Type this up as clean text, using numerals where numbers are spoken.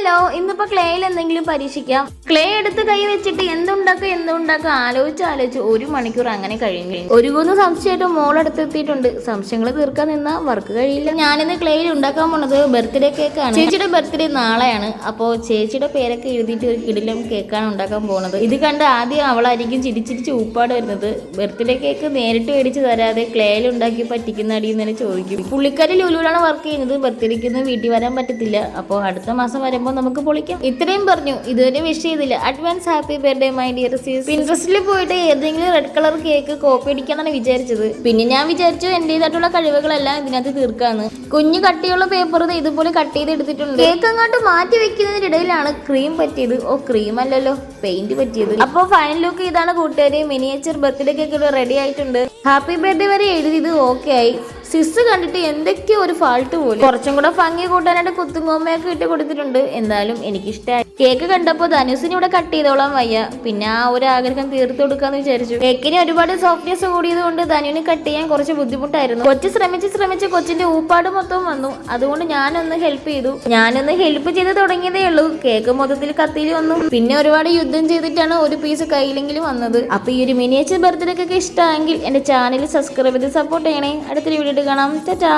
Hello, ഇന്നിപ്പോ ക്ലേയിൽ എന്തെങ്കിലും പരീക്ഷിക്കാം. ക്ലേ എടുത്ത് കൈ വെച്ചിട്ട് എന്തുണ്ടാക്കുക ആലോചിച്ച് 1 മണിക്കൂർ അങ്ങനെ കഴിഞ്ഞു. ഒരുകുന്ന് സംശയമായിട്ട് മോളെടുത്തെത്തിയിട്ടുണ്ട്. സംശയങ്ങൾ തീർക്കാൻ നിന്നാ വർക്ക് കഴിയില്ല. ഞാനിന്ന് ക്ലേയിൽ ഉണ്ടാക്കാൻ പോണത് ബർത്ത്ഡേ കേക്കാണ്. ചേച്ചിയുടെ ബർത്ത്ഡേ നാളെയാണ്. അപ്പോൾ ചേച്ചിയുടെ പേരൊക്കെ എഴുതിയിട്ട് ഒരു കിടിലം കേക്കാണ് ഉണ്ടാക്കാൻ പോണത്. ഇത് കണ്ട് ആദ്യം അവളായിരിക്കും ചിരിച്ചിരിച്ച് ഊപ്പാട് വരുന്നത്. ബർത്ത്ഡേ കേക്ക് നേരിട്ട് മേടിച്ച് തരാതെ ക്ലേയിൽ ഉണ്ടാക്കി പറ്റിക്കുന്ന അടിയെന്ന് ചോദിക്കും. പുള്ളിക്കാരി ലുലുവിലാണ് വർക്ക് ചെയ്യുന്നത്. ബർത്ത്ഡേക്ക് ഒന്നും വീട്ടിൽ വരാൻ പറ്റത്തില്ല. അപ്പോൾ അടുത്ത മാസം വരുമ്പോൾ നമുക്ക് പൊളിക്കാം. ഇത്രയും പറഞ്ഞു. ഇതുവരെ വിഷ് ചെയ്തില്ല. Advance happy birthday my dear സീസ്. പിൻട്രസ്റ്റിൽ പോയിട്ട് ഏതെങ്കിലും റെഡ് കളർ കേക്ക് കോപ്പി അടിക്കാന്നാണ് വിചാരിച്ചത്. പിന്നെ ഞാൻ വിചാരിച്ചു എന്റേതായിട്ടുള്ള കഴിവുകളെല്ലാം ഇതിനകത്ത് തീർക്കാന്ന്. കുഞ്ഞു കട്ടിയുള്ള പേപ്പർ ഇതുപോലെ കട്ട് ചെയ്ത് എടുത്തിട്ടുണ്ട്. കേക്ക് അങ്ങോട്ട് മാറ്റി വെക്കുന്നതിനിടയിലാണ് ക്രീം പറ്റിയത്. ഓ, ക്രീം അല്ലല്ലോ, പെയിന്റ് പറ്റിയത്. അപ്പോൾ ഫൈനൽ ലുക്ക് ഇതാണ് കൂട്ടുകാരെ. മിനിയേച്ചർ ബർത്ത്ഡേ കേക്ക് ഇവിടെ റെഡി ആയിട്ടുണ്ട്. ഹാപ്പി ബർത്ത്ഡേ വരെ എഴുതിയത് ഓക്കെ ആയി. സിസ് കണ്ടിട്ട് എന്തൊക്കെയോ ഒരു ഫാൾട്ട് പോലും. കുറച്ചും കൂടെ ഭംഗി കൂട്ടാനായിട്ട് കുത്തുങ്കോമ്മയൊക്കെ ഇട്ട് കൊടുത്തിട്ടുണ്ട്. എന്തായാലും എനിക്കിഷ്ടമായി. കേക്ക് കണ്ടപ്പോൾ ധനുസിന് ഇവിടെ കട്ട് ചെയ്തോളാൻ വയ്യ. പിന്നെ ആ ഒരു ആഗ്രഹം തീർത്തു കൊടുക്കാന്ന് വിചാരിച്ചു. കേക്കിന് ഒരുപാട് സോഫ്റ്റ്നെസ് കൂടിയത് കൊണ്ട് ധനുവിന് കട്ട് ചെയ്യാൻ കുറച്ച് ബുദ്ധിമുട്ടായിരുന്നു. കൊച്ചു ശ്രമിച്ച് കൊച്ചിന്റെ ഊപ്പാട് മൊത്തം വന്നു. അതുകൊണ്ട് ഞാനൊന്ന് ഹെൽപ്പ് ചെയ്ത് തുടങ്ങിയതേ ഉള്ളൂ. കേക്ക് മൊത്തത്തിൽ കത്തിയിൽ വന്നു. പിന്നെ ഒരുപാട് യുദ്ധം ചെയ്തിട്ടാണ് ഒരു പീസ് കയ്യിലെങ്കിലും വന്നത്. അപ്പൊ ഈ ഒരു മിനിയേച്ചർ ബർത്ത്ഡേ ഒക്കെ ഇഷ്ടമെങ്കിൽ എന്റെ ചാനൽ സബ്സ്ക്രൈബ് ചെയ്ത് സപ്പോർട്ട് ചെയ്യണേ. അടുത്തൊരു വീഡിയോ കാണാം. ടാറ്റാ.